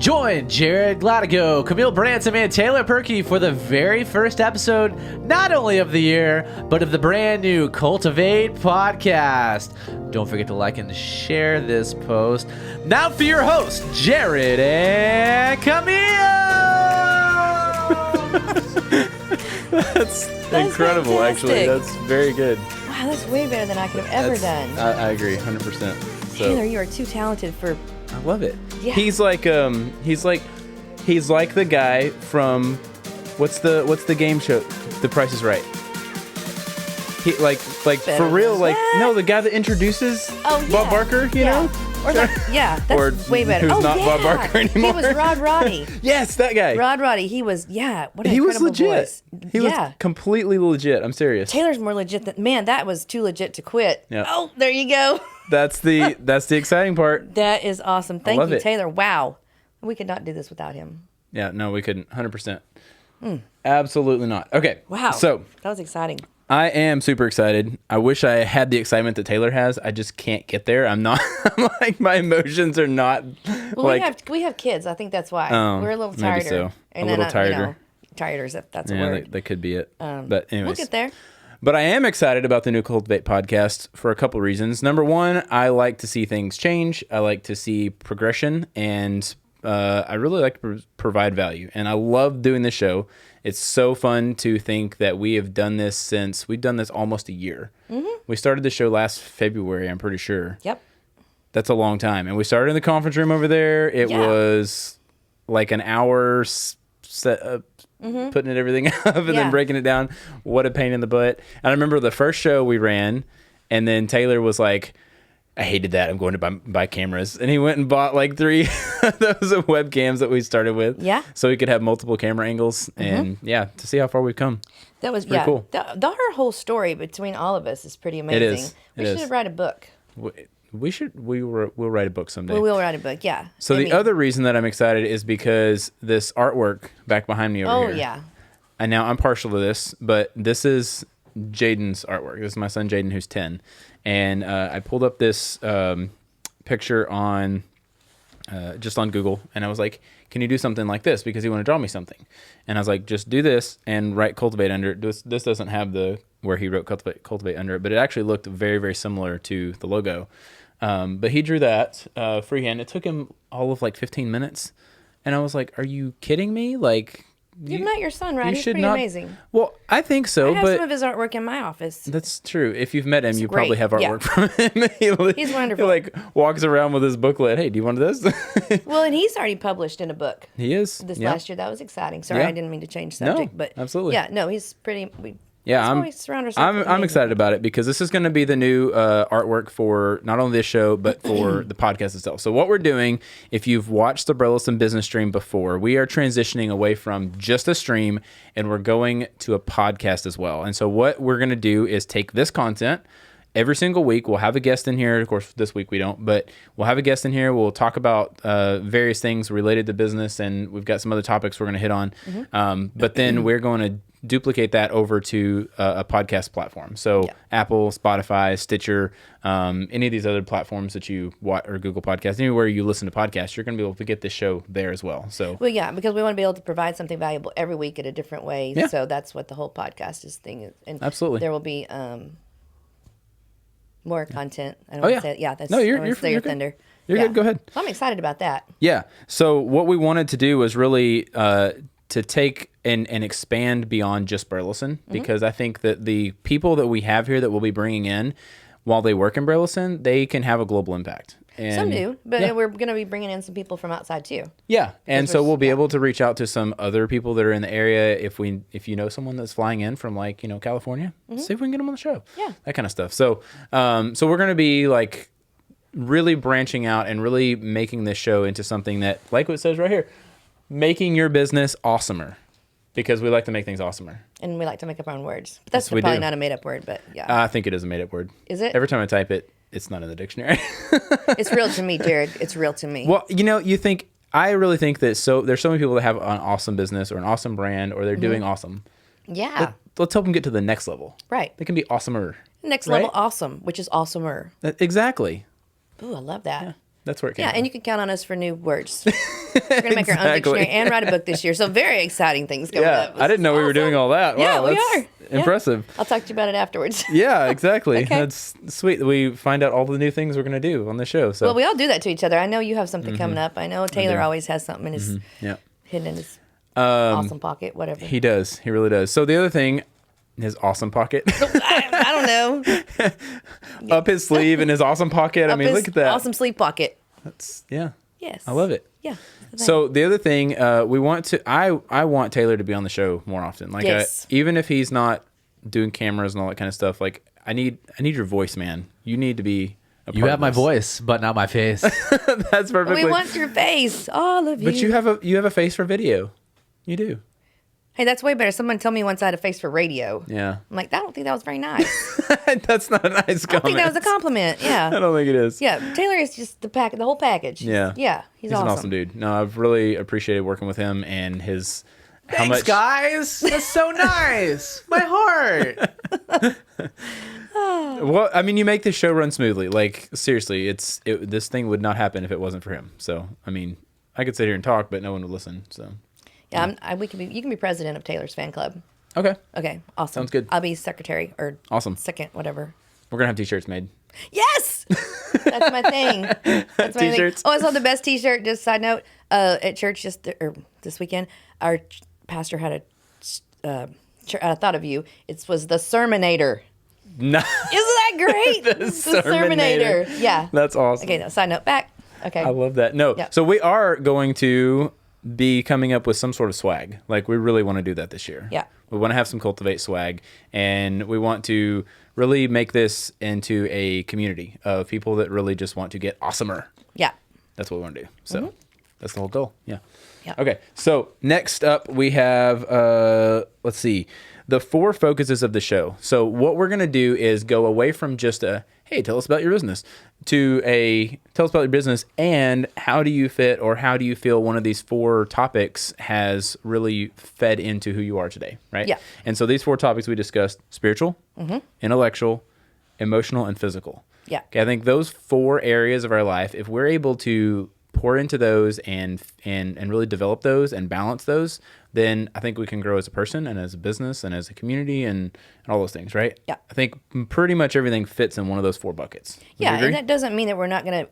Join Jared Gladigo, Camille Branson, and Taylor Perkey for the very first episode, not only of the year, but of the brand new Cultivate Podcast. Don't forget to like and share this post. Now for your hosts, Jared and Camille! That's incredible, fantastic. Actually. That's very good. Wow, that's way better than I could have ever done. I agree, 100%. Taylor, you are too talented for... I love it. Yeah. He's like the guy from what's the game show? The Price is Right. He like for real, like no, the guy that introduces Bob Barker, you know? Or that's or way better. Who's not Bob Barker anymore? He was Rod Roddy. Yes, that guy. Rod Roddy. He was what an he was incredible legit. voice. He was completely legit. I'm serious. Taylor's more legit than that was too legit to quit. Yep. Oh, there you go. That's the exciting part. That is awesome. Thank you, it. Taylor. Wow. We could not do this without him. Yeah, no, we couldn't. 100%. Absolutely not. Okay. Wow. So that was exciting. I am super excited. I wish I had the excitement that Taylor has. I just can't get there. I'm not. I'm like my emotions are not. Well, we have kids. I think that's why we're a little tired. Maybe so. And a little tireder. Tireders. If that's a word. That could be it. But anyways, we'll get there. But I am excited about the new Cultivate podcast for a couple reasons. Number one, I like to see things change. I like to see progression, and I really like to provide value. And I love doing this show. It's so fun to think that we've done this almost a year. Mm-hmm. We started the show last February, I'm pretty sure. Yep. That's a long time. And we started in the conference room over there. It was like an hour set up, putting everything up and then breaking it down. What a pain in the butt. And I remember the first show we ran, and then Taylor was like, I hated that. I'm going to buy cameras. And he went and bought like 3 of those webcams that we started with. Yeah. So we could have multiple camera angles and to see how far we've come. That was pretty cool. Her whole story between all of us is pretty amazing. It is. We should write a book. We'll write a book someday. We will write a book, yeah. So the other reason that I'm excited is because this artwork back behind me over here. Oh, yeah. And now I'm partial to this, but this is Jaden's artwork. This is my son Jaden, who's 10. And I pulled up this picture on just on Google, and I was like, can you do something like this? Because he wanted to draw me something. And I was like, just do this and write Cultivate under it. This doesn't have where he wrote Cultivate under it, but it actually looked very, very similar to the logo. But he drew that freehand. It took him all of like 15 minutes. And I was like, are you kidding me? Like... You've met your son, right? He's pretty amazing. Well, I think so. I have some of his artwork in my office. That's true. If you've met him, you probably have artwork from him. He's wonderful. He like walks around with his booklet. Hey, do you want this? Well, and he's already published in a book. He is. This last year. That was exciting. Sorry, I didn't mean to change subject. But absolutely. Yeah, no, he's pretty... I'm excited about it because this is going to be the new artwork for not only this show, but for the podcast itself. So what we're doing, if you've watched the Burleson Business Stream before, we are transitioning away from just a stream and we're going to a podcast as well. And so what we're going to do is take this content. Every single week, we'll have a guest in here. Of course, this week we don't, but we'll have a guest in here. We'll talk about various things related to business, and we've got some other topics we're going to hit on. But then we're going to duplicate that over to a podcast platform. So Apple, Spotify, Stitcher, any of these other platforms that you watch, or Google Podcasts, anywhere you listen to podcasts, you're going to be able to get this show there as well. So because we want to be able to provide something valuable every week in a different way. Yeah. So that's what the whole podcast is. And absolutely. There will be more content. I don't want to say it. Yeah, that's you're thunder. You're good. Go ahead. So I'm excited about that. Yeah. So what we wanted to do was really to take and expand beyond just Burleson, because I think that the people that we have here that we'll be bringing in while they work in Burleson, they can have a global impact. And some do, but we're going to be bringing in some people from outside too. Yeah, and so we'll be able to reach out to some other people that are in the area. If you know someone that's flying in from California, see if we can get them on the show. Yeah, that kind of stuff. So so we're going to be like really branching out and really making this show into something that, like what it says right here, making your business awesomer. Because we like to make things awesomer. And we like to make up our own words. But that's probably not a made-up word, but yeah. I think it is a made-up word. Is it? Every time I type it, it's not in the dictionary. It's real to me, Jared. It's real to me. Well, I really think that there's so many people that have an awesome business or an awesome brand, or they're doing awesome. Yeah. Let's help them get to the next level. Right. They can be awesomer. Next level awesome, which is awesomer. Exactly. Ooh, I love that. Yeah. That's where it came Yeah, from. and you can count on us for new words. We're going to make our own dictionary and write a book this year. So very exciting things coming up. I didn't know we were doing all that. Yeah, Wow, we that's are. impressive. I'll talk to you about it afterwards. Yeah, exactly. Okay. That's sweet that we find out all the new things we're going to do on the show. So Well, we all do that to each other. I know you have something coming up. I know Taylor always has something in his hidden in his awesome pocket, whatever. He does. He really does. So the other thing, his awesome pocket. I don't know. Up his sleeve in his awesome pocket. I mean, look at that. Awesome sleeve pocket. That's Yes. I love it. Yeah. So the other thing, we want to. I want Taylor to be on the show more often. Like, Yes. even if he's not doing cameras and all that kind of stuff. Like, I need your voice, man. You need to be. You have my voice, but not my face. That's perfectly. We want your face, all of you. But you have a face for video. You do. Hey, that's way better. Someone told me once I had a face for radio. Yeah. I'm like, I don't think that was very nice. That's not a nice comment. I don't think that was a compliment. Yeah. I don't think it is. Yeah, Taylor is just the whole package. Yeah. Yeah, he's an awesome dude. No, I've really appreciated working with him and his. Thanks, guys. That's so nice. My heart. Well, I mean, you make this show run smoothly. Like, seriously, this thing would not happen if it wasn't for him. So, I mean, I could sit here and talk, but no one would listen. So, yeah, you can be president of Taylor's fan club. okay, Okay, awesome. Sounds good. I'll be secretary or awesome. second, whatever. We're gonna have t-shirts made. Yes, that's my thing. That's my T-shirts. thing. Oh, I saw the best T-shirt. Just side note, at church this weekend, our pastor had I thought of you. It was the Sermonator. No, Isn't that great? The Sermonator. Yeah. That's awesome. Okay, no, side note back. Okay. I love that. No, Yeah. so we are going to be coming up with some sort of swag. Like, we really want to do that this year. Yeah. We want to have some Cultivate swag, and we want to really make this into a community of people that really just want to get awesomer. Yeah. That's what we want to do. So that's the whole goal. Yeah. Yeah. Okay. So next up we have, let's see, the 4 focuses of the show. So what we're going to do is go away from just hey, tell us about your business, to tell us about your business and how do you fit, or how do you feel one of these 4 topics has really fed into who you are today, right? Yeah. And so these 4 topics we discussed: spiritual, intellectual, emotional, and physical. Yeah. Okay, I think those 4 areas of our life, if we're able to pour into those and really develop those and balance those, then I think we can grow as a person and as a business and as a community and all those things, right? Yeah. I think pretty much everything fits in one of those 4 buckets. Would you Yeah, agree? and that doesn't mean that we're not gonna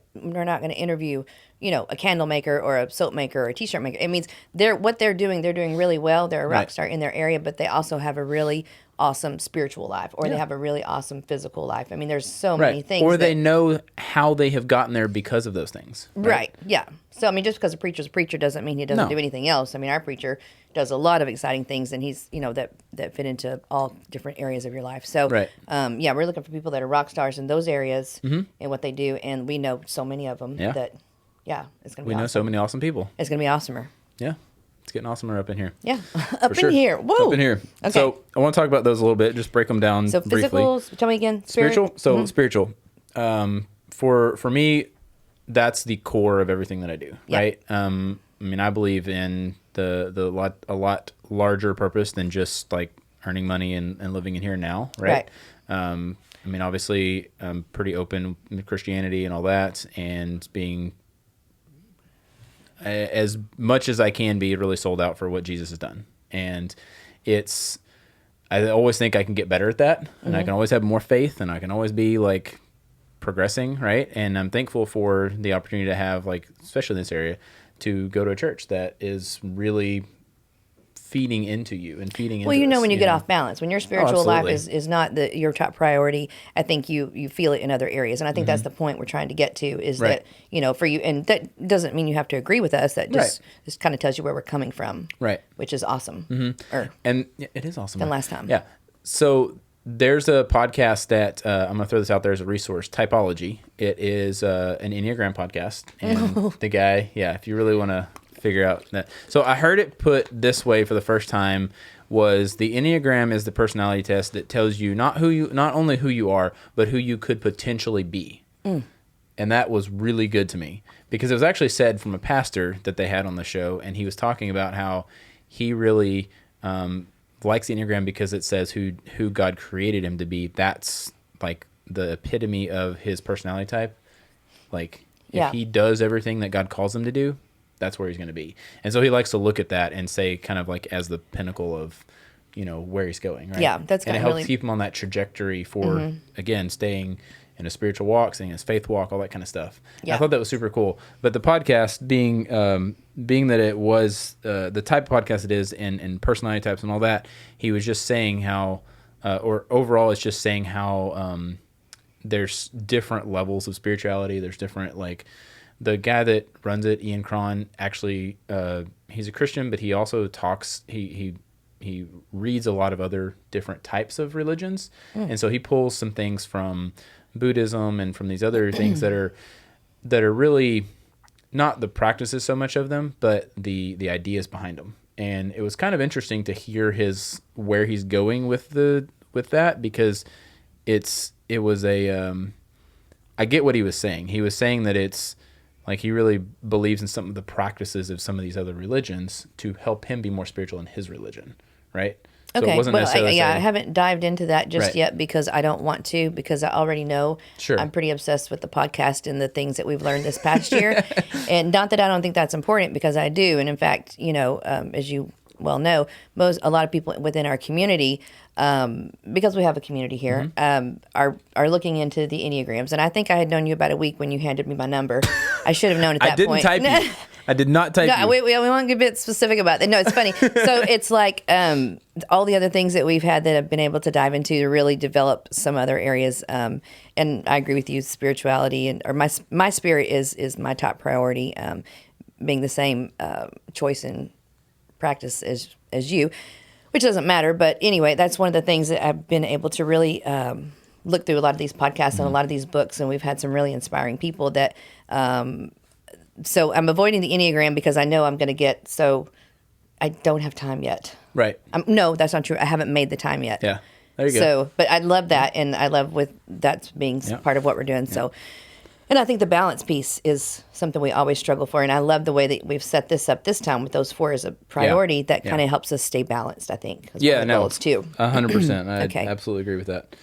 interview, a candle maker or a soap maker or a t-shirt maker. It means they're doing really well. They're a rock Right. star in their area, but they also have a really awesome spiritual life, or they have a really awesome physical life. I mean, there's so many things. Or they know how they have gotten there because of those things. Right. Yeah. So, I mean, just because a preacher's a preacher doesn't mean he doesn't No. do anything else. I mean, our preacher does a lot of exciting things, and he's, that fit into all different areas of your life. So, Right. yeah, we're looking for people that are rock stars in those areas and what they do. And we know so many of them Yeah. that, it's going to be We know awesome. so many awesome people. It's going to be awesomer. Yeah. It's getting awesomer up in here. Yeah. Up For in sure. here. Whoa. Up in here. Okay. So I want to talk about those a little bit, just break them down So briefly. physical, tell me again. Spiritual. So spiritual. For me, that's the core of everything that I do. Yeah. Right. I mean, I believe in a lot larger purpose than just like earning money and living in here and now. Right. I mean, obviously, I'm pretty open with Christianity and all that, and being as much as I can be really sold out for what Jesus has done. And I always think I can get better at that, and I can always have more faith, and I can always be like progressing, right? And I'm thankful for the opportunity to have, like, especially in this area, to go to a church that is really feeding into you and feeding into Well, when this, you get off balance, when your spiritual life absolutely. is not your top priority, I think you feel it in other areas. And I think that's the point we're trying to get to is Right. that, for you, and that doesn't mean you have to agree with us. That just kind of tells you where we're coming from. Right. Which is awesome. And it is awesome. Than last time. Yeah. So there's a podcast that I'm going to throw this out there as a resource, Typology. It is an Enneagram podcast. And the guy, if you really want to figure out that. So I heard it put this way for the first time, was the Enneagram is the personality test that tells you not only who you are, but who you could potentially be. And that was really good to me, because it was actually said from a pastor that they had on the show, and he was talking about how he really likes the Enneagram because it says who God created him to be. That's like the epitome of his personality type. Like, Yeah. If he does everything that God calls him to do, that's where he's going to be. And so he likes to look at that and say kind of like as the pinnacle of, where he's going, right? Yeah, that's and it helps keep him on that trajectory for, again, staying in a spiritual walk, staying in his faith walk, all that kind of stuff. Yeah. I thought that was super cool. But the podcast being that it was the type of podcast it is and personality types and all that, he was just saying how, or overall it's just saying how there's different levels of spirituality. There's different, like, the guy that runs it, Ian Cron, actually, he's a Christian, but he also talks, he reads a lot of other different types of religions. And so he pulls some things from Buddhism and from these other things that are really not the practices so much of them, but the ideas behind them. And it was kind of interesting to hear where he's going with that, because it was I get what he was saying. He was saying that it's like he really believes in some of the practices of some of these other religions to help him be more spiritual in his religion, right? So okay. it wasn't necessarily I haven't dived into that just yet because I don't want to, because I already know I'm pretty obsessed with the podcast and the things that we've learned this past year. And not that I don't think that's important, because I do. And in fact, as you well know, a lot of people within our community, because we have a community here, are looking into the Enneagrams. And I think I had known you about a week when you handed me my number. I should have known at that point. I didn't type you. I did not type you. We want to get a bit specific about that. No, it's funny. So it's like all the other things that we've had that I've been able to dive into to really develop some other areas. And I agree with you, spirituality or my spirit is my top priority, being the same choice and practice as you, which doesn't matter. But anyway, that's one of the things that I've been able to really look through a lot of these podcasts and a lot of these books, and we've had some really inspiring people that. So I'm avoiding the Enneagram because I know I'm going to get. So I don't have time yet. Right. No, that's not true. I haven't made the time yet. Yeah. There you go. So, but I love that, and I love that's being part of what we're doing. So. And I think the balance piece is something we always struggle for. And I love the way that we've set this up this time with those 4 as a priority. That kind of helps us stay balanced, I think. Goals too. 100%. I absolutely agree with that.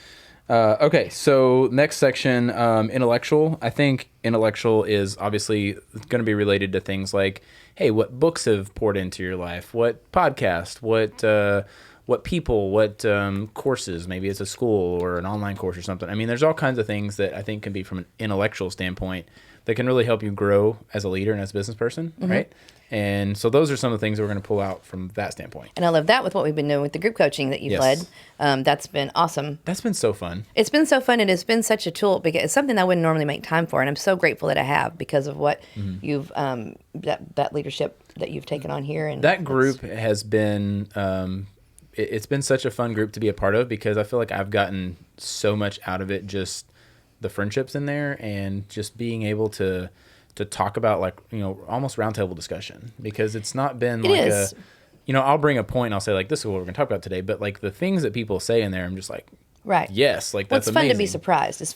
Okay, so next section, intellectual. I think intellectual is obviously going to be related to things like, hey, what books have poured into your life? What podcast? What people, what courses, maybe it's a school or an online course or something. I mean, there's all kinds of things that I think can be from an intellectual standpoint that can really help you grow as a leader and as a business person, right? And so those are some of the things that we're going to pull out from that standpoint. And I love that with what we've been doing with the group coaching that you've led. That's been awesome. That's been so fun. It's been so fun, and it's been such a tool because it's something I wouldn't normally make time for, and I'm so grateful that I have because of what you've that leadership that you've taken on here. And that group has been. It's been such a fun group to be a part of because I feel like I've gotten so much out of it, just the friendships in there and just being able to talk about, like, almost roundtable discussion, because it's not been I'll bring a point and I'll say, like, this is what we're going to talk about today. But like the things that people say in there, I'm just like, right. Yes. Like, that's amazing. It's fun to be surprised. It's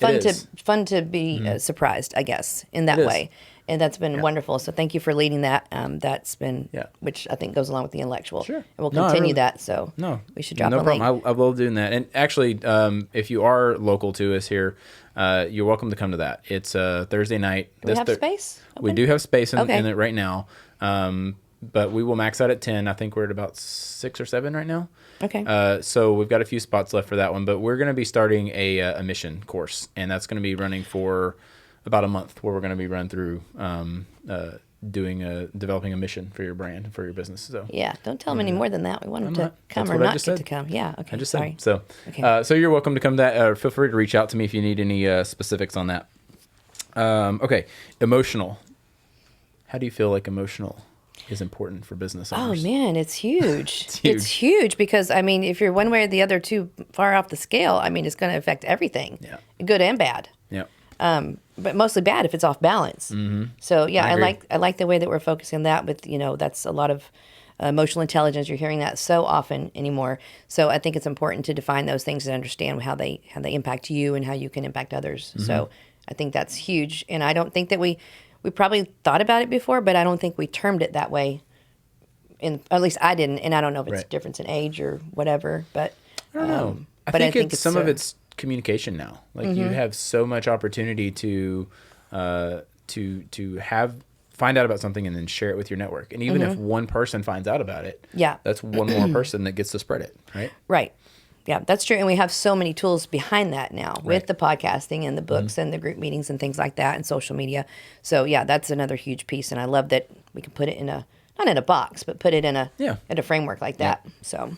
fun to be surprised, I guess, in that way. And that's been wonderful. So thank you for leading that. That's been, which I think goes along with the intellectual. Sure. And we'll continue that. So we should drop a link. No problem. I love doing that. And actually, if you are local to us here, you're welcome to come to that. It's Thursday night. Do we have space? We do have space in it right now. But we will max out at 10. I think we're at about 6 or 7 right now. Okay. So we've got a few spots left for that one. But we're going to be starting a mission course. And that's going to be running for about a month, where we're going to be run through developing a mission for your brand, for your business. So don't tell them any more than that. We want them to come or not get to come. Yeah, okay. I just Sorry. said so. So you're welcome to come to that, or feel free to reach out to me if you need any specifics on that. Okay, emotional. How do you feel like emotional is important for business owners? Oh man, it's huge. It's huge. It's huge because, I mean, if you're one way or the other too far off the scale, I mean, it's going to affect everything, good and bad. Yeah. But mostly bad if it's off balance. Mm-hmm. So I like the way that we're focusing on that. With that's a lot of emotional intelligence. You're hearing that so often anymore. So I think it's important to define those things and understand how they impact you and how you can impact others. Mm-hmm. So I think that's huge. And I don't think that we probably thought about it before, but I don't think we termed it that way. At least I didn't. And I don't know if it's a difference in age or whatever. But I don't know. I think it's some of it's communication now. Like you have so much opportunity to to find out about something and then share it with your network. And even if one person finds out about it, that's one more person that gets to spread it, right? Right. Yeah, that's true. And we have so many tools behind that now with the podcasting and the books and the group meetings and things like that and social media. So yeah, that's another huge piece. And I love that we can put it in not in a box, but put it in a framework like that. So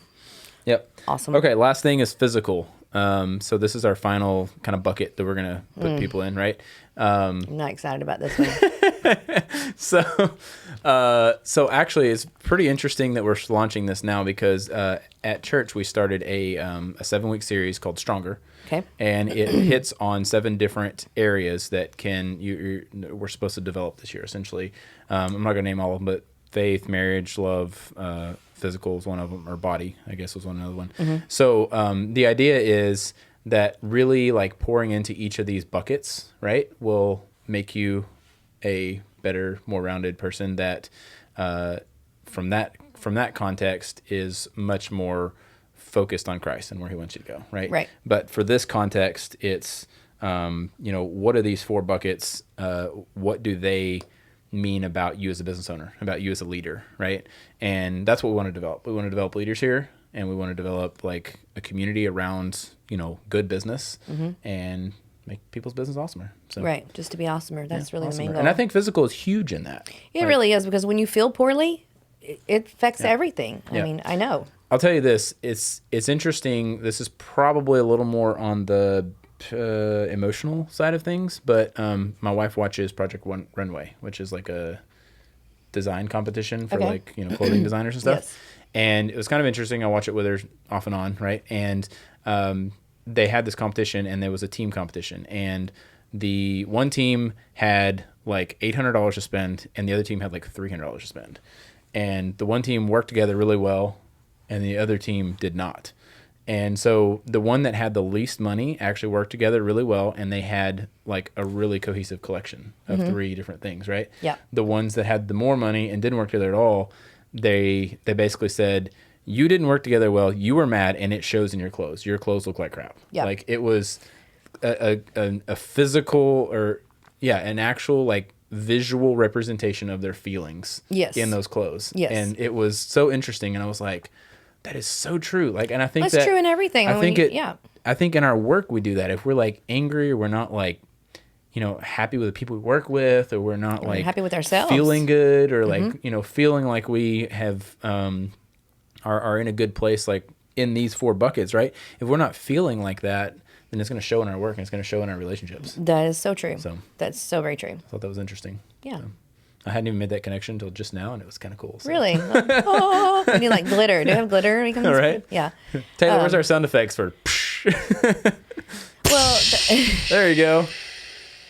awesome. Okay, last thing is physical. So this is our final kind of bucket that we're going to put people in, right? I'm not excited about this one. So actually it's pretty interesting that we're launching this now because at church we started a 7-week series called Stronger. Okay. And it hits on 7 different areas that we're supposed to develop this year, essentially. I'm not going to name all of them, but faith, marriage, love, physical is one of them, or body, I guess was another one. So the idea is that really like pouring into each of these buckets, right, will make you a better, more rounded person that from that context is much more focused on Christ and where he wants you to go, right? Right. But for this context, it's what are these 4 buckets? What do they mean about you as a business owner, about you as a leader, right? And that's what we want to develop. We want to develop leaders here, and we want to develop like a community around, good business and make people's business awesomer. So, right. Just to be awesomer. That's really the main goal. And I think physical is huge in that. It really is, because when you feel poorly, it affects everything. I mean, I know. I'll tell you this. It's interesting. This is probably a little more on the emotional side of things, but my wife watches Project Runway, which is like a design competition for clothing designers and stuff. Yes. And it was kind of interesting. I watch it with her off and on, right? And they had this competition, and there was a team competition, and the one team had like $800 to spend, and the other team had like $300 to spend. And the one team worked together really well, and the other team did not. And so the one that had the least money actually worked together really well, and they had like a really cohesive collection of 3 different things, right? Yeah. The ones that had the more money and didn't work together at all, they basically said, you didn't work together well, you were mad, and it shows in your clothes. Your clothes look like crap. Yeah. Like it was a physical an actual like visual representation of their feelings in those clothes. Yes. And it was so interesting, and I was like, that is so true. Like, and I think that's true in everything. I think in our work we do that. If we're like angry, or we're not like, happy with the people we work with, or we're not like happy with ourselves, feeling good, or like, feeling like we have, are in a good place, like in these 4 buckets, right? If we're not feeling like that, then it's going to show in our work, and it's going to show in our relationships. That is so true. So that's so very true. I thought that was interesting. Yeah. So, I hadn't even made that connection until just now, and it was kind of cool. So. Really? We need like glitter. Do you have glitter? All right. Yeah. Taylor, where's our sound effects for? Well, there you go.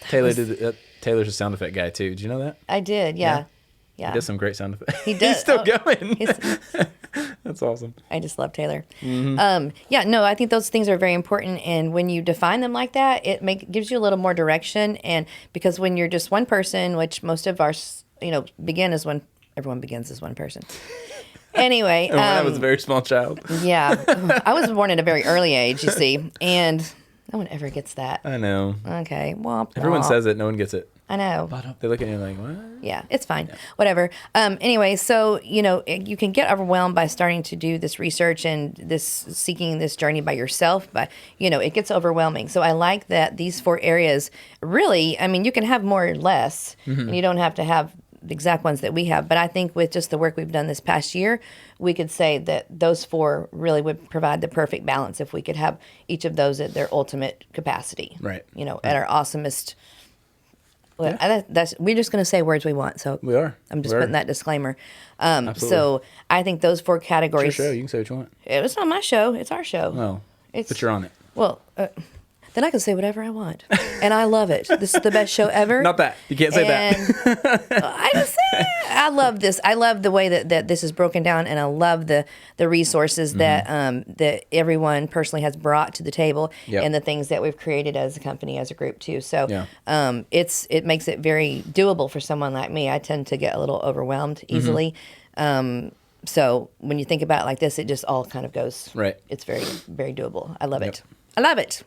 Taylor's a sound effect guy too. Did you know that? I did. Yeah. He does some great sound effects. He does. He's still going. That's awesome. I just love Taylor. I think those things are very important. And when you define them like that, it gives you a little more direction. And because when you're just one person, which most of our, everyone begins as one person. Anyway. When I was a very small child. Yeah. I was born at a very early age, you see. And no one ever gets that. I know. Okay. Well, everyone says it. No one gets it. I know. They look at you like, what? Yeah, it's fine. Yeah. Whatever. Anyway, so, you can get overwhelmed by starting to do this research and seeking this journey by yourself, but, it gets overwhelming. So I like that these 4 areas really, you can have more or less, and you don't have to have the exact ones that we have. But I think with just the work we've done this past year, we could say that those 4 really would provide the perfect balance if we could have each of those at their ultimate capacity. Right. At our awesomest. Well, we're just going to say words we want. So we are. I'm just putting that disclaimer. So I think those 4 categories. It's your show. You can say what you want. It's not my show. It's our show. No, but you're on it. Well, then I can say whatever I want, and I love it. This is the best show ever. Not that you can't say that. I just say I love this. I love the way that this is broken down, and I love the resources that everyone personally has brought to the table, and the things that we've created as a company, as a group too. So it makes it very doable for someone like me. I tend to get a little overwhelmed easily. So when you think about it like this, it just all kind of goes right. It's very, very doable. I love it. I love it.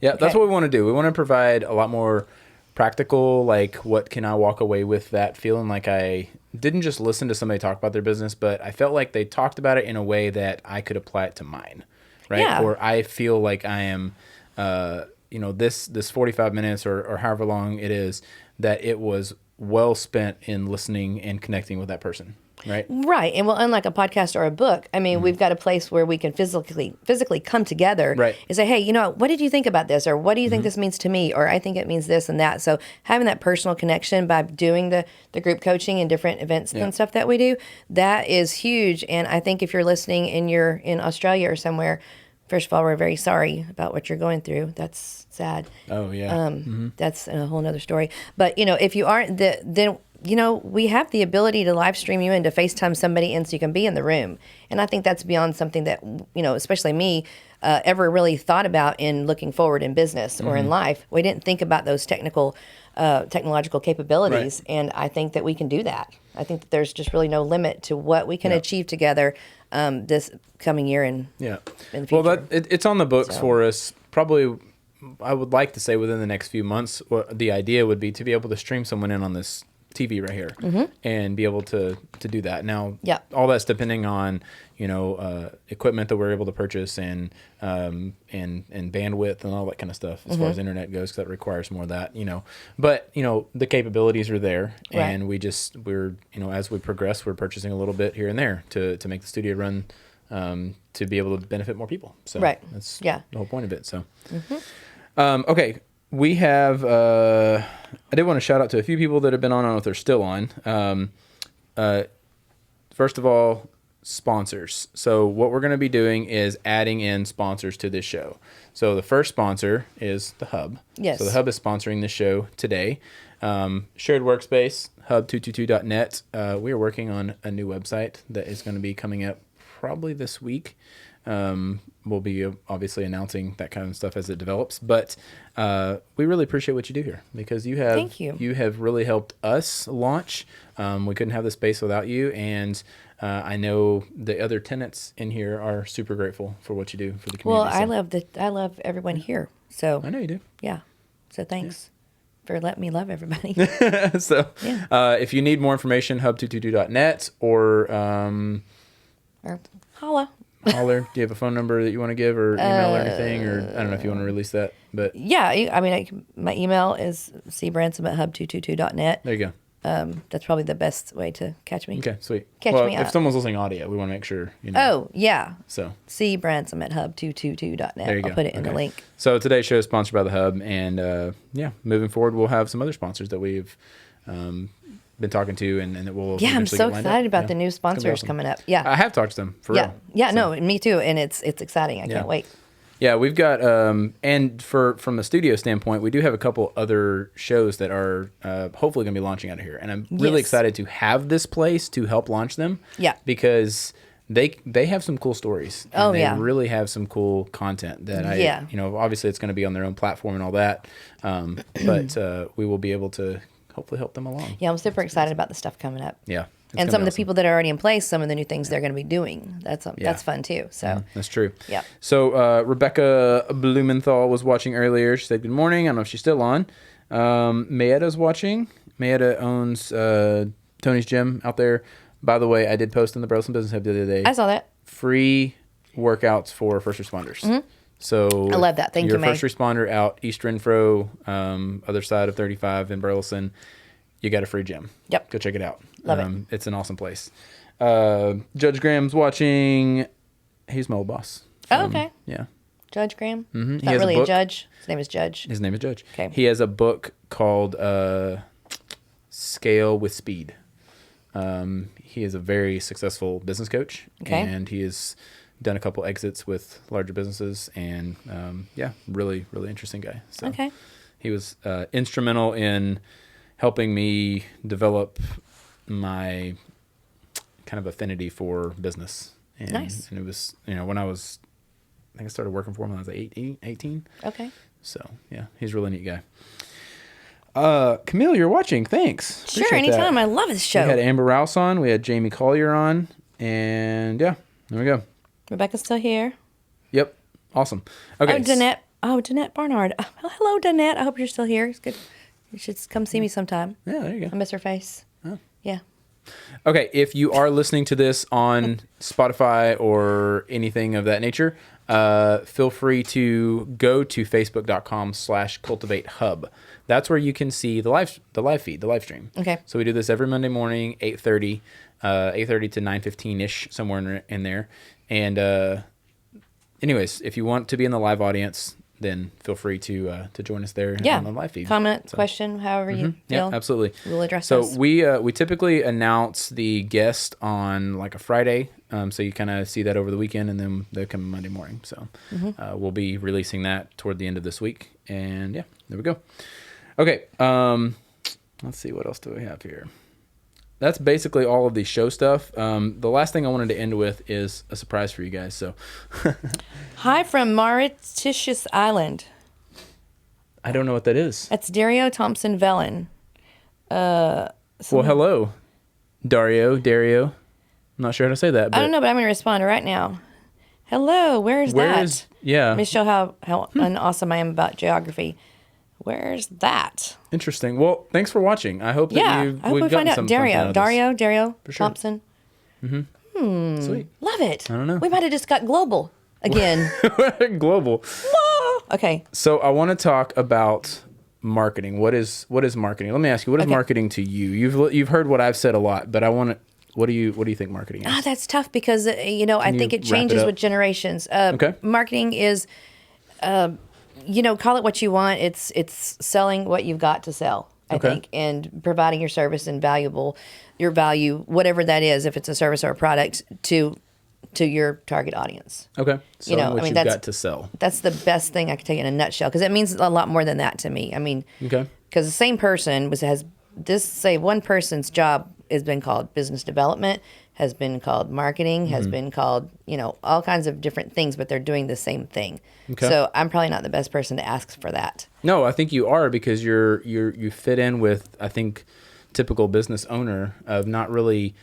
Yeah, that's what we want to do. We want to provide a lot more practical, like what can I walk away with that feeling like I didn't just listen to somebody talk about their business, but I felt like they talked about it in a way that I could apply it to mine, right? Yeah. Or I feel like I am, this 45 minutes or however long it is, that it was well spent in listening and connecting with that person. Right. Right. And well, unlike a podcast or a book, I mean, we've got a place where we can physically come together and say, hey, what did you think about this? Or what do you think this means to me? Or I think it means this and that. So having that personal connection by doing the group coaching and different events and stuff that we do, that is huge. And I think if you're listening and you're in Australia or somewhere, first of all, we're very sorry about what you're going through. That's sad. Oh, yeah. That's a whole nother story. But, if you aren't, then we have the ability to live stream you and to FaceTime somebody in so you can be in the room. And I think that's beyond something that, especially me, ever really thought about in looking forward in business or in life. We didn't think about those technological capabilities. Right. And I think that we can do that. I think that there's just really no limit to what we can achieve together this coming year and in the future. Well, it's on the books for us. Probably, I would like to say within the next few months, the idea would be to be able to stream someone in on this TV right here and be able to do that. Now, all that's depending on, equipment that we're able to purchase and bandwidth and all that kind of stuff as far as internet goes, because that requires more of that, But, the capabilities are there, and we're, as we progress, we're purchasing a little bit here and there to make the studio run to be able to benefit more people. So that's the whole point of it. So, okay. We have, I did want to shout out to a few people that have been on. I don't know if they're still on. First of all, sponsors. So what we're going to be doing is adding in sponsors to this show. So the first sponsor is the Hub. Yes. So the Hub is sponsoring this show today. Shared Workspace, hub222.net. We are working on a new website that is going to be coming up probably this week. We'll be obviously announcing that kind of stuff as it develops, but we really appreciate what you do here because you have really helped us launch. We couldn't have the space without you, and I know the other tenants in here are super grateful for what you do for the community. Well, I love everyone here, so I know you do. Yeah, so thanks for letting me love everybody. So, if you need more information, hub222.net or holla. Holler. Do you have a phone number that you want to give or email or anything? Or I don't know if you want to release that, but my email is cbransom@hub222.net. There you go. That's probably the best way to catch me. Okay, sweet. Catch me if up. someone's listening audio, we want to make sure Oh, yeah. So cbransom@hub222.net. There you go. I'll put it in the link. So today's show is sponsored by the Hub, and moving forward, we'll have some other sponsors that we've been talking to, and that we'll I'm so excited about the new sponsors coming up. Yeah, I have talked to them for real. No, me too, and it's exciting. I can't wait. Yeah, we've got and from a studio standpoint, we do have a couple other shows that are hopefully going to be launching out of here, and I'm really excited to have this place to help launch them. Yeah, because they have some cool stories. And they really have some cool content that obviously it's going to be on their own platform and all that, but we will be able to hopefully help them along. Yeah, I'm super excited about the stuff coming up. Yeah. And some of the people that are already in place, some of the new things they're going to be doing. That's fun too. So that's true. Yeah. So Rebecca Blumenthal was watching earlier. She said, good morning. I don't know if she's still on. Maetta's watching. Maetta owns Tony's Gym out there. By the way, I did post in the Burleson Business Hub the other day. I saw that. Free workouts for first responders. Mm-hmm. So I love that. Thank you, May. You're a first responder out East Renfro, other side of 35 in Burleson. You got a free gym. Yep. Go check it out. Love it. It's an awesome place. Judge Graham's watching. He's my old boss. Okay. Yeah. Judge Graham? Mm-hmm. He's not really a judge. His name is Judge. His name is Judge. Okay. He has a book called Scale with Speed. He is a very successful business coach. Okay. And he has done a couple exits with larger businesses, and really, really interesting guy. So okay. He was instrumental in helping me develop my kind of affinity for business. And, nice. And it was, when I think I started working for him when I was 18. Okay. So, yeah, he's a really neat guy. Camille, you're watching. Thanks. Sure, anytime. I love this show. We had Amber Rouse on. We had Jamie Collier on. And, there we go. Rebecca's still here. Yep. Awesome. Okay. Danette Barnard. Oh, hello, Danette. I hope you're still here. It's good You should come see me sometime. Yeah, there you go. I miss her face. Oh. Yeah. Okay, if you are listening to this on Spotify or anything of that nature, feel free to go to facebook.com/cultivatehub. That's where you can see the live feed, the live stream. Okay. So we do this every Monday morning, 8:30 to 9:15-ish, somewhere in there. And anyways, if you want to be in the live audience, then feel free to join us there on the live feed. Comment, question, however you feel. Yeah, absolutely. We'll address those. So we typically announce the guest on like a Friday, so you kind of see that over the weekend, and then they come Monday morning. So we'll be releasing that toward the end of this week, and yeah, there we go. Okay, let's see, what else do we have here? That's basically all of the show stuff. The last thing I wanted to end with is a surprise for you guys. So, hi from Mauritius Island. I don't know what that is. That's Dario Thompson Velen. Well, hello, Dario. I'm not sure how to say that. But I don't know, but I'm going to respond right now. Hello, where's that? Yeah. Let me show how awesome I am about geography. Where's that? Interesting. Well, thanks for watching. I hope that I hope we find out. Dario sure. Thompson. Sweet. Love it. I don't know. We might have just got global again. Global. Okay. So I want to talk about marketing. What is marketing? Let me ask you, what is marketing to you? You've heard what I've said a lot, but I want to. What do you think marketing is? That's tough because I think it changes with generations. Okay. Marketing is, call it what you want. It's selling what you've got to sell. I think, and providing your service and your value, whatever that is, if it's a service or a product, to your target audience. Okay. So what you've got to sell. That's the best thing I could take in a nutshell, because it means a lot more than that to me. I mean, because the same person one person's job has been called business development, has been called marketing, has been called, all kinds of different things, but they're doing the same thing. Okay. So I'm probably not the best person to ask for that. No, I think you are, because you fit in with, I think, typical business owner of not really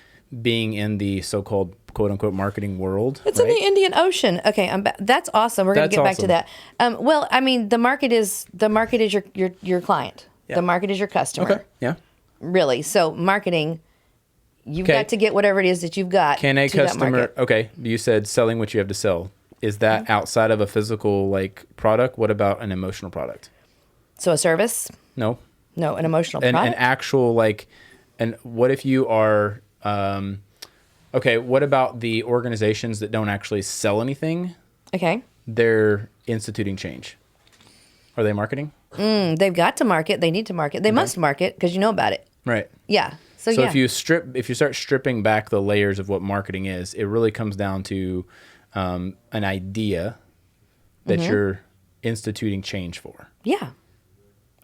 being in the so-called quote unquote marketing world. It's in the Indian Ocean. Okay, that's awesome. We're going to get back to that. Well, I mean, the market is your client. Yeah. The market is your customer. Okay. Yeah. Really. So marketing, you've got to get whatever it is that you've got. Can a customer? Okay, you said selling what you have to sell. Is that outside of a physical product? What about an emotional product? So a service? No, an emotional product. An actual and what if you are? What about the organizations that don't actually sell anything? Okay. They're instituting change. Are they marketing? They've got to market. They need to market. They must market because you know about it. Right. Yeah. So if you start stripping back the layers of what marketing is, it really comes down to an idea that you're instituting change for. Yeah.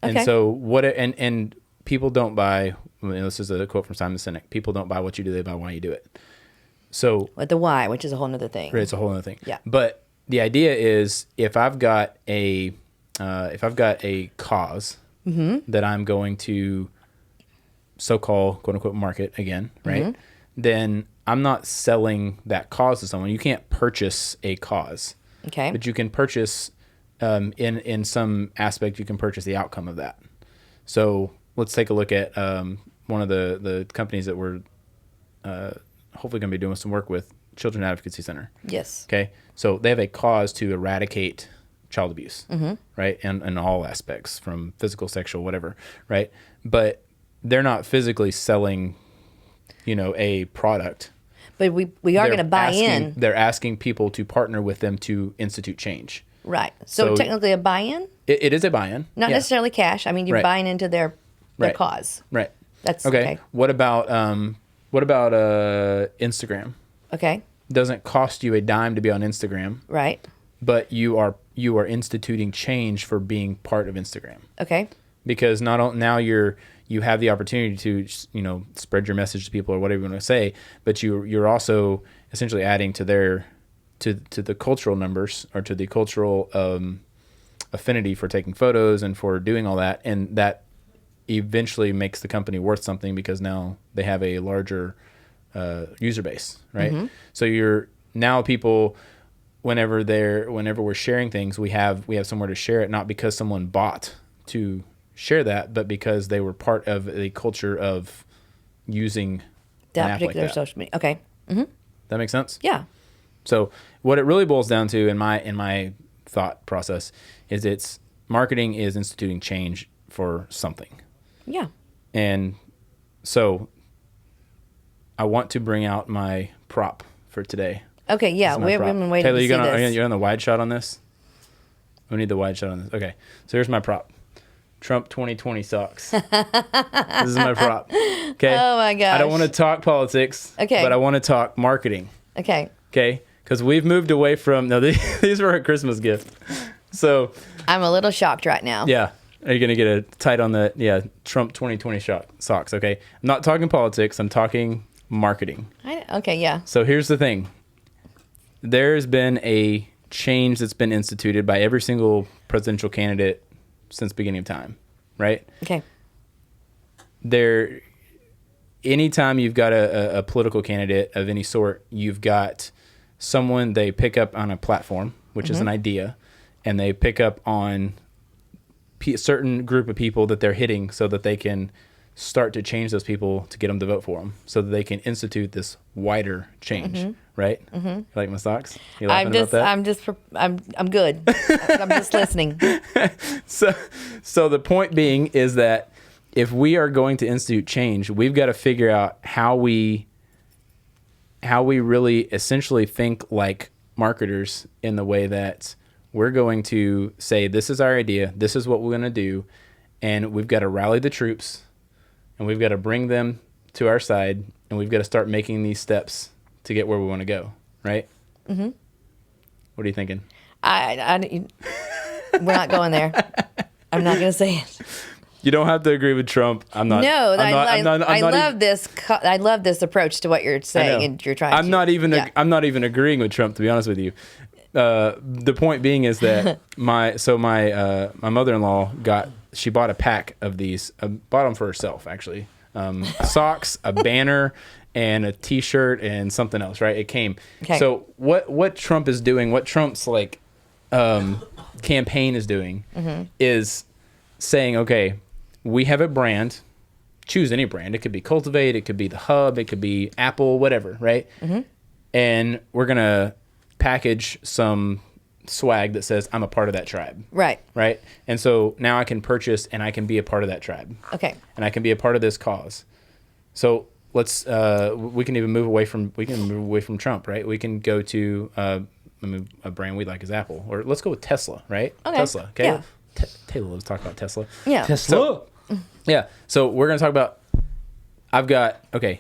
Okay. And so and people don't buy. This is a quote from Simon Sinek. People don't buy what you do; they buy why you do it. So, with the why, which is a whole other thing. Right, it's a whole other thing. Yeah. But the idea is, if I've got a cause that I'm going to so-called quote unquote market again, right? Then I'm not selling that cause to someone. You can't purchase a cause. Okay. But you can purchase in some aspect, you can purchase the outcome of that. So let's take a look at one of the companies that we're hopefully going to be doing some work with, Children Advocacy Center. Yes. Okay. So they have a cause to eradicate child abuse, right? And in all aspects, from physical, sexual, whatever, right? But they're not physically selling, a product. But we are going to buy in. They're asking people to partner with them to institute change. Right. So technically a buy-in? It is a buy-in. Not necessarily cash. I mean, you're buying into their cause. Right. That's okay. What about Instagram? Okay. Doesn't cost you a dime to be on Instagram. Right. But you are instituting change for being part of Instagram. Okay. Because now you have the opportunity to spread your message to people or whatever you want to say, but you're also essentially adding to the cultural numbers, or to the cultural affinity for taking photos and for doing all that, and that eventually makes the company worth something because now they have a larger user base, right? So now people, whenever we're sharing things, we have somewhere to share it, not because someone bought to share that, but because they were part of a culture of using that an app particular like that. social media. Okay. Mm-hmm. That makes sense? Yeah. So what it really boils down to in my thought process is it's marketing is instituting change for something. Yeah. And so I want to bring out my prop for today. Okay, yeah. This is my We've prop. been waiting Taylor, to see this. you're on the wide shot on this? We need the wide shot on this. Okay. So here's my prop. Trump 2020 socks. This is my prop. Okay. Oh my gosh. I don't want to talk politics. Okay. But I want to talk marketing. Okay. Okay. Because we've moved away from, no, these were a Christmas gift. So. I'm a little shocked right now. Yeah. Are you going to get a tight on the, Trump 2020 socks? Okay. I'm not talking politics. I'm talking marketing. Okay, yeah. So here's the thing. There's been a change that's been instituted by every single presidential candidate since the beginning of time, right? Okay. Anytime you've got a political candidate of any sort, you've got someone they pick up on a platform, which is an idea, and they pick up on a certain group of people that they're hitting so that they can start to change those people to get them to vote for them so that they can institute this wider change, right? You like my socks? You laughing about that? I'm good. I'm just listening. So the point being is that if we are going to institute change, we've got to figure out how we really essentially think like marketers in the way that we're going to say, this is our idea, this is what we're going to do, and we've got to rally the troops, and we've got to bring them to our side, and we've got to start making these steps to get where we want to go, right? Mm-hmm. What are you thinking? We're not going there. I'm not going to say it. You don't have to agree with Trump. I'm not. No, I love even, this. I love this approach to what you're saying, and you're trying. I'm not even agreeing with Trump, to be honest with you. The point being is that my mother-in-law bought a pack of these. Bought them for herself, actually. Socks, a banner, and a T-shirt, and something else. Right? It came. Okay. So what Trump is doing, what Trump's campaign is doing, is saying, okay, we have a brand. Choose any brand. It could be Cultivate. It could be the Hub. It could be Apple. Whatever. Right? Mm-hmm. And we're gonna package some swag that says I'm a part of that tribe. Right. Right. And so now I can purchase and I can be a part of that tribe. Okay. And I can be a part of this cause. So let's we can move away from Trump, right? We can go to a brand we like is Apple, or let's go with Tesla, right? Okay. Tesla. Okay. Yeah. Taylor loves to talk about Tesla. Yeah. Tesla. Yeah. So we're gonna talk about.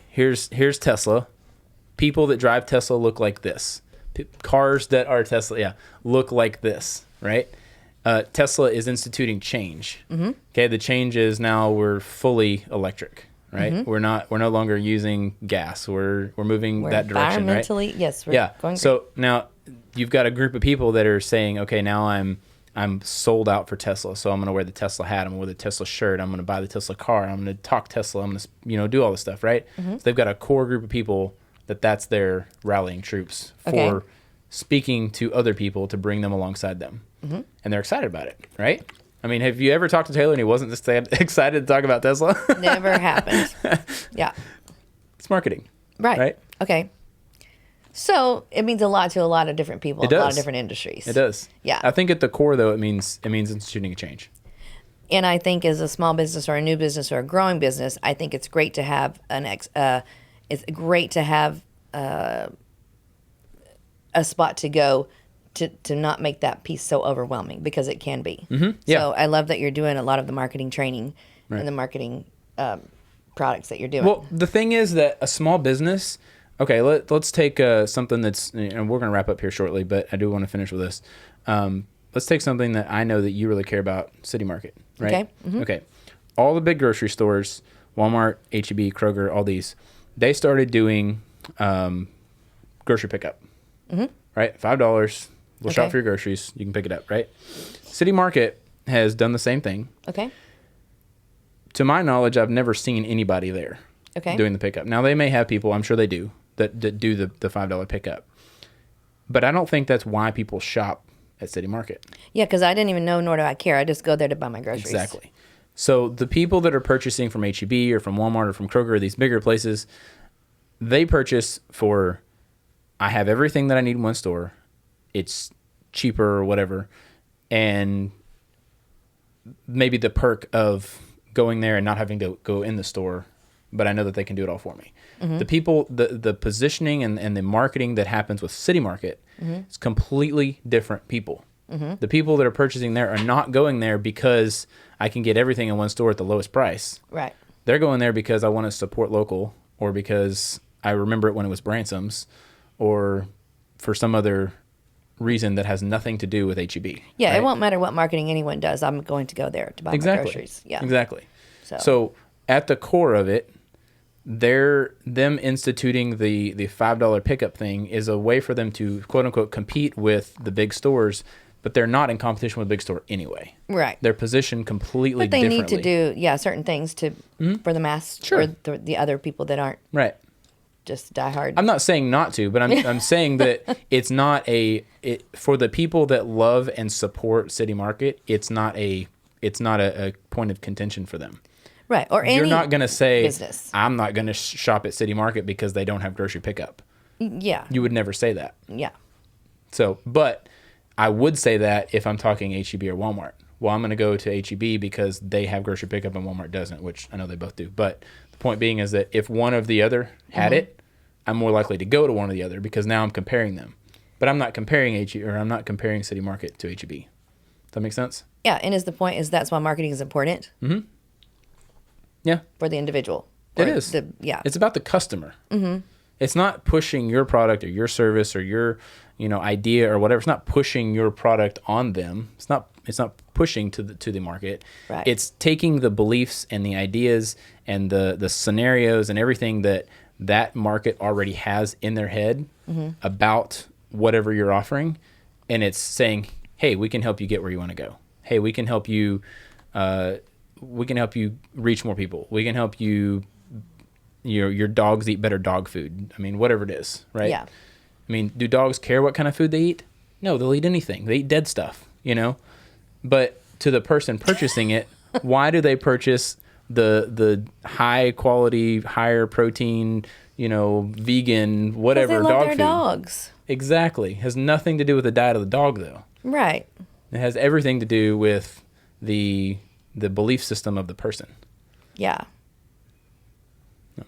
Here's Tesla. People that drive Tesla look like this. Cars that are Tesla, look like this, right? Tesla is instituting change. Mm-hmm. Okay, the change is now we're fully electric, right? Mm-hmm. We're no longer using gas. We're moving that direction, right? Environmentally, yes. We're going so now you've got a group of people that are saying, okay, now I'm sold out for Tesla, so I'm going to wear the Tesla hat, I'm going to wear the Tesla shirt, I'm going to buy the Tesla car, I'm going to talk Tesla, I'm going to do all this stuff, right? Mm-hmm. So they've got a core group of people that's their rallying troops for speaking to other people to bring them alongside them. Mm-hmm. And they're excited about it, right? I mean, have you ever talked to Taylor and he wasn't just excited to talk about Tesla? Never happened. Yeah. It's marketing. Right. Okay. So it means a lot to a lot of different people, a lot of different industries. It does. Yeah. I think at the core, though, it means instituting a change. And I think as a small business or a new business or a growing business, I think it's great to have a spot to go to not make that piece so overwhelming, because it can be. Mm-hmm. Yeah. So I love that you're doing a lot of the marketing training and the marketing products that you're doing. Well, the thing is that a small business, okay, let's take something that's, and we're going to wrap up here shortly, but I do want to finish with this. Let's take something that I know that you really care about, City Market, right? Okay. Mm-hmm. Okay. All the big grocery stores, Walmart, H-E-B, Kroger, all these, they started doing grocery pickup, right? $5, we'll shop for your groceries. You can pick it up, right? City Market has done the same thing. Okay. To my knowledge, I've never seen anybody there doing the pickup. Now, they may have people, I'm sure they do, that do the $5 pickup. But I don't think that's why people shop at City Market. Yeah, because I didn't even know, nor do I care. I just go there to buy my groceries. Exactly. So the people that are purchasing from H-E-B or from Walmart or from Kroger or these bigger places, they purchase for, I have everything that I need in one store. It's cheaper or whatever. And maybe the perk of going there and not having to go in the store, but I know that they can do it all for me. Mm-hmm. The people, the positioning and the marketing that happens with City Market is completely different people. Mm-hmm. The people that are purchasing there are not going there because I can get everything in one store at the lowest price. Right. They're going there because I want to support local, or because I remember it when it was Bransom's, or for some other reason that has nothing to do with H-E-B. Yeah, right? It won't matter what marketing anyone does. I'm going to go there to buy my groceries. Yeah, exactly. So at the core of it, them instituting the $5 pickup thing is a way for them to quote unquote compete with the big stores, but they're not in competition with the big store anyway. Right. They're positioned completely differently. But they need to do certain things for the mass or the other people that aren't just diehard. I'm not saying not to, but I'm saying that it's not for the people that love and support City Market. It's not a point of contention for them. Right. Or any You're not going to say, business. I'm not going to shop at City Market because they don't have grocery pickup. Yeah. You would never say that. Yeah. So, but I would say that if I'm talking H-E-B or Walmart. Well, I'm going to go to H-E-B because they have grocery pickup and Walmart doesn't, which I know they both do. But the point being is that if one of the other had it, I'm more likely to go to one or the other because now I'm comparing them. But I'm not comparing I'm not comparing City Market to H-E-B. Does that make sense? Yeah, and the point is that's why marketing is important. Mm-hmm. Yeah. For the individual. It is. It's about the customer. Mm-hmm. It's not pushing your product or your service or your, idea or whatever. It's not pushing your product on them. It's not pushing to the market. Right. It's taking the beliefs and the ideas and the scenarios and everything that market already has in their head about whatever you're offering, and it's saying, hey, we can help you get where you want to go. Hey, we can help you reach more people. We can help you your dogs eat better dog food. I mean, whatever it is, right? Yeah. I mean, do dogs care what kind of food they eat? No, they'll eat anything. They eat dead stuff, But to the person purchasing it, why do they purchase the high quality, higher protein, vegan, whatever they love dog their food? Dogs. Exactly. Has nothing to do with the diet of the dog, though. Right. It has everything to do with the belief system of the person. Yeah. No.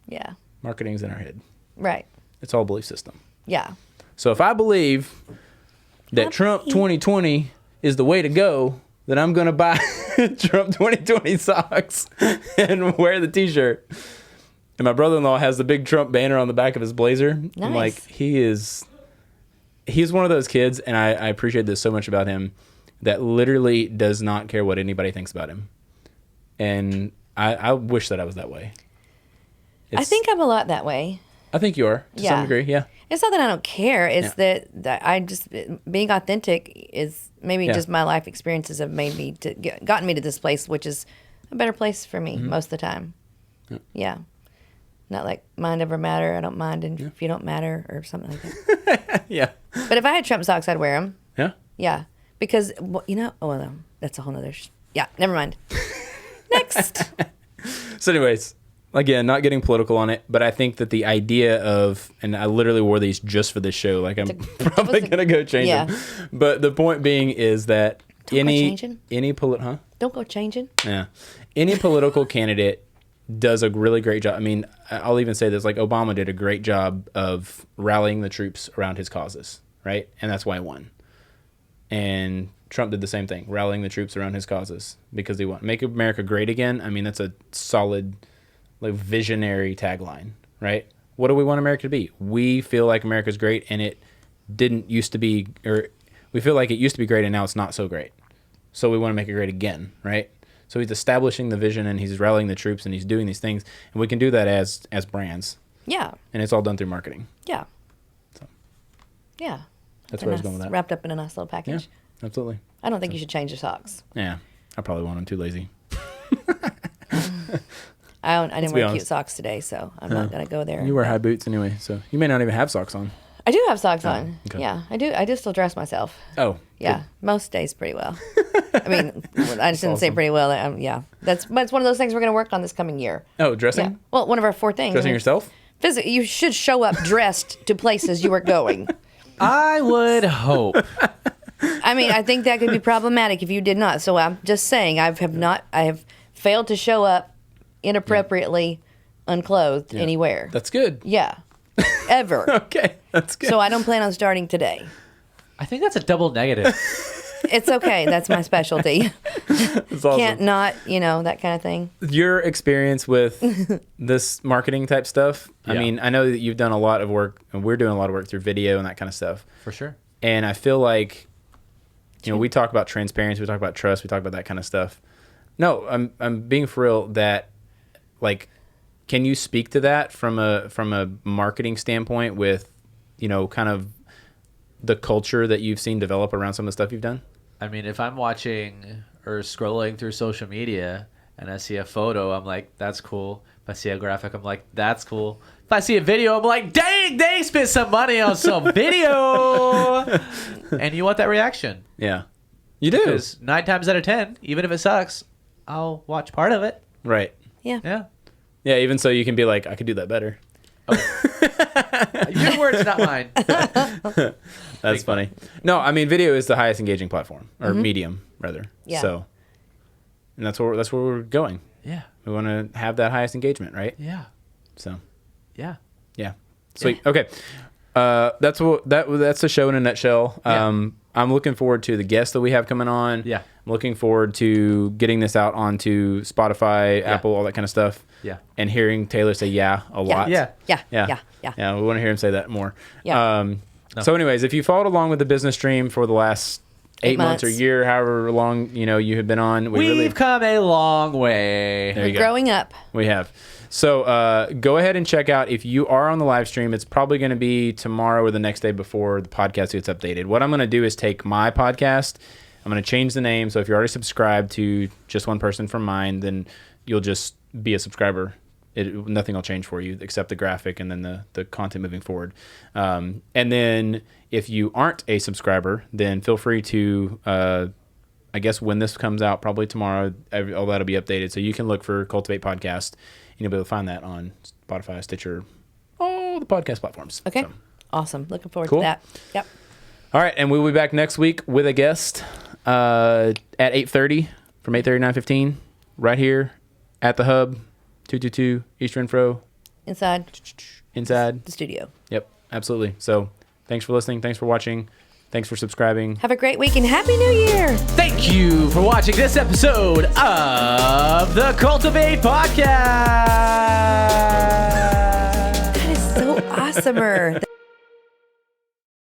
Yeah. Marketing's in our head. Right. It's all belief system. Yeah. So if I believe that Trump 2020 is the way to go, then I'm going to buy Trump 2020 socks and wear the t-shirt. And my brother-in-law has the big Trump banner on the back of his blazer. Nice. I'm like, he's one of those kids, and I appreciate this so much about him, that literally does not care what anybody thinks about him. And I wish that I was that way. I think I'm a lot that way. I think you are, to some degree, yeah. It's not that I don't care. It's that I just, being authentic is maybe just my life experiences have made me gotten me to this place, which is a better place for me most of the time. Yeah. Not like mind over matter. I don't mind if you don't matter or something like that. Yeah. But if I had Trump socks, I'd wear them. Yeah? Yeah. Because, that's a whole nother, never mind. Next. So anyways, again, not getting political on it, but I think that the idea of, and I literally wore these just for this show, like I'm probably going to go change them. But the point being is that Don't any go changing. Yeah. Any political candidate does a really great job. I mean, I'll even say this, like Obama did a great job of rallying the troops around his causes, right? And that's why he won. And Trump did the same thing, rallying the troops around his causes because he won. Make America great again. I mean, that's a solid, like, visionary tagline, right? What do we want America to be? We feel like America's great and it didn't used to be, or we feel like it used to be great and now it's not so great. So we want to make it great again, right? So he's establishing the vision and he's rallying the troops and he's doing these things. And we can do that as brands. Yeah. And it's all done through marketing. Yeah. So. Yeah. That's where I was going with that. Wrapped up in a nice little package. Yeah, absolutely. I don't think you should change your socks. Yeah. I probably won't. I'm too lazy. I didn't wear cute socks today, so I'm not going to go there. You wear high boots anyway, so you may not even have socks on. I do have socks on. Okay. Yeah, I do. I do still dress myself. Oh, Yeah, good. most days pretty well. I mean, I shouldn't say pretty well. Yeah, that's one of those things we're going to work on this coming year. Oh, dressing? Yeah. Well, one of our 4 things. Dressing yourself? You should show up dressed to places you are going. I would hope. I mean, I think that could be problematic if you did not. So I'm just saying, I have failed to show up inappropriately unclothed anywhere. That's good. Yeah. Ever. Okay, that's good. So I don't plan on starting today. I think that's a double negative. It's okay. That's my specialty. That's awesome. Can't not, that kind of thing. Your experience with this marketing type stuff, I mean, I know that you've done a lot of work, and we're doing a lot of work through video and that kind of stuff. For sure. And I feel like, we talk about transparency, we talk about trust, we talk about that kind of stuff. No, I'm being for real that, like, can you speak to that from a marketing standpoint with, kind of the culture that you've seen develop around some of the stuff you've done? I mean, if I'm watching or scrolling through social media and I see a photo, I'm like, that's cool. If I see a graphic, I'm like, that's cool. If I see a video, I'm like, dang, they spent some money on some video. And you want that reaction. Yeah. You do. Because 9 times out of 10, even if it sucks, I'll watch part of it. Right. Yeah. Yeah. Yeah, even so you can be like, I could do that better. Your words, not mine. That's funny. No, I mean, video is the highest engaging platform, or medium, rather. Yeah. So, and that's where we're going. Yeah. We want to have that highest engagement, right? Yeah. So, Yeah. yeah. Sweet. Okay. That's the show in a nutshell. Yeah. I'm looking forward to the guests that we have coming on. Yeah. I'm looking forward to getting this out onto Spotify, Apple, all that kind of stuff. Yeah. And hearing Taylor say a lot. Yeah. Yeah. Yeah. Yeah. We want to hear him say that more. Yeah. So anyways, if you followed along with the business stream for the last 8 months or year, however long, you have been on, We've come a long way. There you We're go. growing up. We have. So go ahead and check out, if you are on the live stream, it's probably going to be tomorrow or the next day before the podcast gets updated. What I'm going to do is take my podcast, I'm going to change the name. So if you're already subscribed to just one person from mine, then you'll just be a subscriber. Nothing will change for you except the graphic and then the content moving forward. And then if you aren't a subscriber, then feel free to, I guess when this comes out, probably tomorrow, all that'll be updated. So you can look for Cultivate Podcast. You'll be able to find that on Spotify, Stitcher, all the podcast platforms. Okay. So. Awesome. Looking forward Cool. to that. Yep. All right, and we'll be back next week with a guest at 8:30 from 8:30 to 9:15 right here at the Hub, 222 East Renfro. Inside Inside. the studio. Yep, absolutely. So thanks for listening. Thanks for watching. Thanks for subscribing. Have a great week and Happy New Year. Thank you for watching this episode of the Cultivate Podcast. That is so awesomer.